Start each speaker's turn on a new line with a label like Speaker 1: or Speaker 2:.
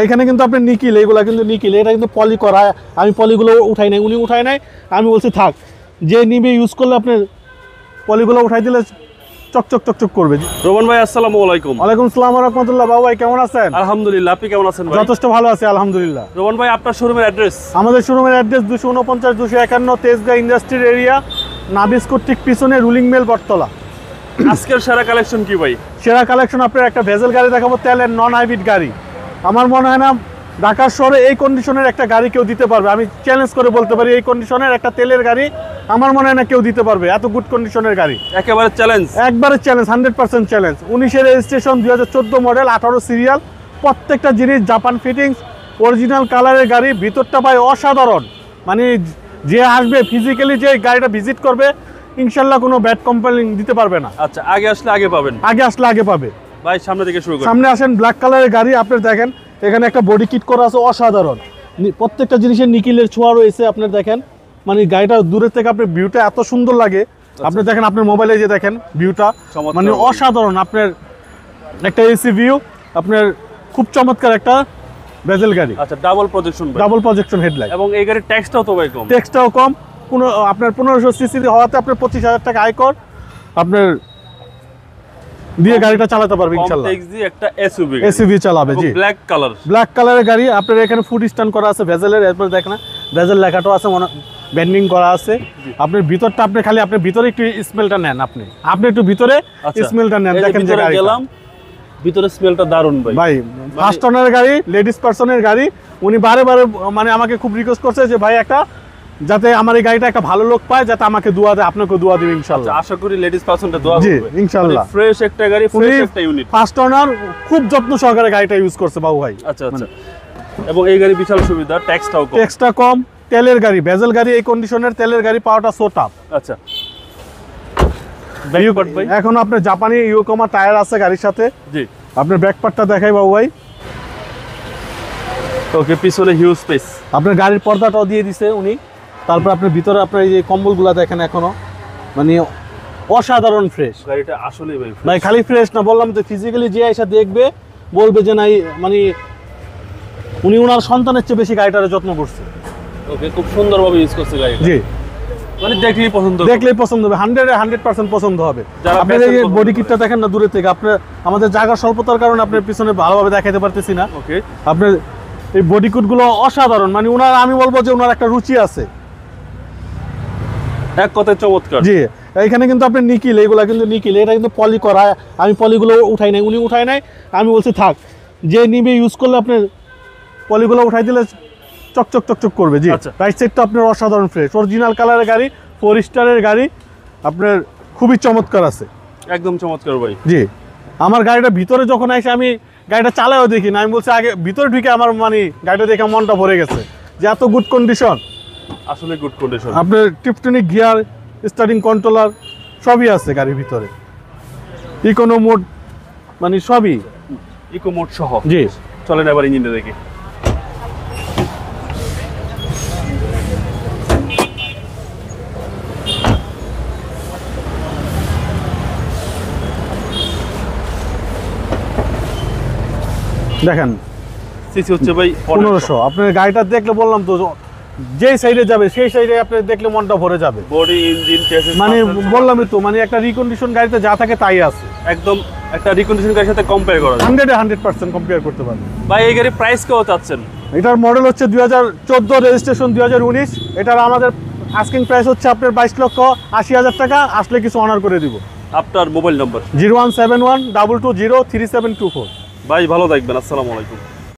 Speaker 1: এইখানে কিন্তু আপনি নিকিল, এইগুলা কিন্তু নিকিল, এটা কিন্তু পলি করা। আমি পলিগুলো উঠাই নাই, উনি উঠাই নাই, আমি বলছি থাক, যে নিবে ইউজ করলে আপনি পলিগুলো উঠাই দিলে চকচক চকচক করবে।
Speaker 2: রোমান ভাই আসসালামু আলাইকুম।
Speaker 1: ওয়ালাইকুম আসসালাম ওয়া রাহমাতুল্লাহ। বাবু ভাই কেমন আছেন?
Speaker 2: আলহামদুলিল্লাহ, আপনি কেমন আছেন ভাই?
Speaker 1: যথেষ্ট ভালো আছি আলহামদুলিল্লাহ।
Speaker 2: রোমান ভাই, আপনার শোরুমের অ্যাড্রেস?
Speaker 1: আমাদের শোরুমের অ্যাড্রেস 249-251 তেজগাঁ ইন্ডাস্ট্রিয়াল এরিয়া, নাবিস্কুর ঠিক পিছনে রুলিং মেল বটতলা।
Speaker 2: আজকের সেরা কালেকশন কি ভাই?
Speaker 1: সেরা কালেকশন আপনার একটা ভেজেল গাড়ি দেখাবো, তেলের নন হাইব্রিড গাড়ি। আমার মনে হয় না ঢাকার শহরে এই কন্ডিশনের একটা গাড়ি কেউ দিতে পারবে। আমি চ্যালেঞ্জ করে বলতে পারি, এই কন্ডিশনের একটা তেলের গাড়ি আমার মনে হয় না কেউ দিতে পারবে, এত গুড কন্ডিশনের গাড়ি।
Speaker 2: একেবারে চ্যালেঞ্জ,
Speaker 1: একবারে চ্যালেঞ্জ, 100% চ্যালেঞ্জ। 19-এর রেজিস্ট্রেশন, 2014 মডেল, 18 সিরিয়াল, প্রত্যেকটা জিনিস জাপান ফিটিংস, অরিজিনাল কালারের গাড়ি। ভিতরটা ভাই অসাধারণ, মানে যে আসবে ফিজিক্যালি যে গাড়িটা ভিজিট করবে ইনশাল্লাহ কোনো ব্যাড কমপ্লেইন দিতে পারবে না।
Speaker 2: আচ্ছা, আগে আসলে আগে পাবেন।
Speaker 1: আগে আসলে আগে পাবে।
Speaker 2: ভাই সামনে থেকে শুরু করুন।
Speaker 1: সামনে আসেন, ব্ল্যাক কালারের গাড়ি। আপনার দেখেন এখানে একটা বডি কিট করা আছে অসাধারণ, প্রত্যেকটা জিনিসের নিকিলের ছোঁয়া রয়েছে। আপনার দেখেন, মানে গাড়িটা দূরের থেকে আপনার ভিউটা এত সুন্দর লাগে। আপনি দেখেন, আপনার মোবাইলে যে দেখেন ভিউটা, মানে অসাধারণ। আপনার একটা এসি ভিউ, আপনার খুব চমৎকার একটা বেজেল গাড়ি।
Speaker 2: আচ্ছা, ডাবল প্রজেকশন হেডলাইট, এবং এই গাড়ির ট্যাক্সটাও তো ভাই কম।
Speaker 1: ট্যাক্সটাও কম, আপনার 1500 সিসি হওয়াতে আপনার 25,000 টাকা আয়কর আপনার দিয়ে গাড়িটা চালাতে পারবে ইনশাআল্লাহ।
Speaker 2: একটা
Speaker 1: এসইভি চালাবে। জি, ব্ল্যাক কালারের গাড়ি। আপনার এখানে ফুড স্ট্যান্ড করা আছে ভেজেলের। এরপর দেখেন ভেজেল লেখাটাও আছে, ব্যান্ডিং করা আছে। আপনার ভিতরটা আপনি খালি আপনার ভিতরে একটু স্মেলটা নেন, আপনি একটু ভিতরে স্মেলটা নেন। দেখেন যে গাড়ি গেলাম,
Speaker 2: ভিতরে স্মেলটা দারুণ ভাই।
Speaker 1: ভাই ফার্স্ট ওনারের গাড়ি, লেডিস পার্সনের গাড়ি। উনি বারে মানে আমাকে খুব রিকোয়েস্ট করছে যে ভাই একটা, যাতে আমার এই গাড়িটা একটা ভালো লোক পায়, যাতে আমাকে দোয়া দেয়, আপনাকেও দোয়া দিবে ইনশাআল্লাহ।
Speaker 2: আশা করি লেডিস পার্সনটা দোয়া করবে।
Speaker 1: জি ইনশাআল্লাহ।
Speaker 2: ফ্রেশ একটা গাড়ি, ফ্রেশ একটা ইউনিট।
Speaker 1: ফার্স্ট ওনার খুব যত্ন সহকারে গাড়িটা ইউজ করছে বাবু ভাই।
Speaker 2: আচ্ছা আচ্ছা, এবং এই গাড়ি বিশাল সুবিধা, ট্যাক্সটা
Speaker 1: কম, তেলের গাড়ি, ভেজেল গাড়ি, এই কন্ডিশনের তেলের গাড়ি পাওয়াটা সো টাফ।
Speaker 2: আচ্ছা,
Speaker 1: এখন আপনার জাপানি ইয়োকোমা টায়ার আছে গাড়ির সাথে।
Speaker 2: জি,
Speaker 1: আপনার ব্যাক পার্টটা দেখাই বাবু ভাই।
Speaker 2: ওকে, পিছনে হিউজ স্পেস।
Speaker 1: আপনার গাড়ির পর্দাটাও দিয়ে দিছে উনি। তারপর আপনার ভিতরে আপনার এই যে কম্বলগুলা দেখেন, এখনো মানে অসাধারণ ফ্রেশ
Speaker 2: গাড়িটা। আসলে
Speaker 1: ভাই খালি ফ্রেশ না, বললাম তো ফিজিক্যালি যে এসে দেখবে বলবে যে নাই, মানে উনি ওনার সন্তানের চেয়ে বেশি গাড়িটার যত্ন করছে।
Speaker 2: ওকে, খুব সুন্দরভাবে ইউজ করছে গাড়িটা।
Speaker 1: জি,
Speaker 2: মানে দেখলেই পছন্দ হবে,
Speaker 1: 100% পছন্দ হবে। আপনার এই বডি কিটটা দেখেন না দূরে থেকে। আপনার আমাদের জায়গা স্বল্পতার কারণে আপনার পিছনে ভালোভাবে দেখাতে পারতেছি না।
Speaker 2: ওকে,
Speaker 1: আপনার এই বডি কিটগুলো অসাধারণ, মানে ওনার, আমি বলবো যে ওনার একটা রুচি আছে,
Speaker 2: এক কথায় চমৎকার।
Speaker 1: জি, এইখানে কিন্তু আপনি নিকিল, এইগুলা কিন্তু নিকিল, এটা কিন্তু পলি করা। আমি পলিগুলো উঠাই নাই, উনি উঠাই নাই, আমি বলছি থাক, যে নিবে ইউজ করলে আপনার পলিগুলো উঠাই দিলে চকচক চকচক করবে। জি, রাইট সাইডটা আপনার অসাধারণ ফ্রেশ, অরিজিনাল কালারের গাড়ি, 4 স্টারের গাড়ি, আপনার খুবই চমৎকার আছে,
Speaker 2: একদম চমৎকার ভাই।
Speaker 1: জি, আমার গাড়িটা ভিতরে যখন আসে আমি গাড়িটা চালায়ও দেখি না, আমি বলছি আগে ভিতরে ঢুকে আমার মানে গাড়িটা দেখে মনটা ভরে গেছে যে এত গুড কন্ডিশন।
Speaker 2: আসলে গুড কন্ডিশন।
Speaker 1: আপনার টিপটনিক গিয়ার, স্টার্টিং কন্ট্রোলার সবই আছে গাড়ির ভিতরে, ইকোনো মোড মানে সবই,
Speaker 2: ইকো মোড সহ।
Speaker 1: জি,
Speaker 2: চলেন এবার ইঞ্জিনটা দেখি।
Speaker 1: দেখেন
Speaker 2: সিসি হচ্ছে ভাই
Speaker 1: 1500। আপনার গাড়িটা দেখলে বললাম তো, যেই সাইডে যাবে সেই সাইডে আপনি দেখলে মনটা ভরে যাবে।
Speaker 2: বডি, ইঞ্জিন, চেসিস,
Speaker 1: মানে বললামই তো, মানে একটা রিকন্ডিশন গাড়িতে যা থাকে তাই আছে।
Speaker 2: একদম একটা রিকন্ডিশন গাড়ির সাথে কম্পেয়ার করা যায়,
Speaker 1: 100% কম্পেয়ার করতে পারবেন।
Speaker 2: ভাই এই গাড়ির প্রাইস কেউ চাচ্ছেন?
Speaker 1: এটার মডেল হচ্ছে 2014, রেজিস্ট্রেশন 2019। এটার আমাদের আস্কিং প্রাইস হচ্ছে আপনার 22,80,000 টাকা। আসলে কিছু অনার করে দিব।
Speaker 2: আপনার মোবাইল নাম্বার?
Speaker 1: 017122203724।
Speaker 2: ভাই ভালো থাকবেন, আসসালামু আলাইকুম।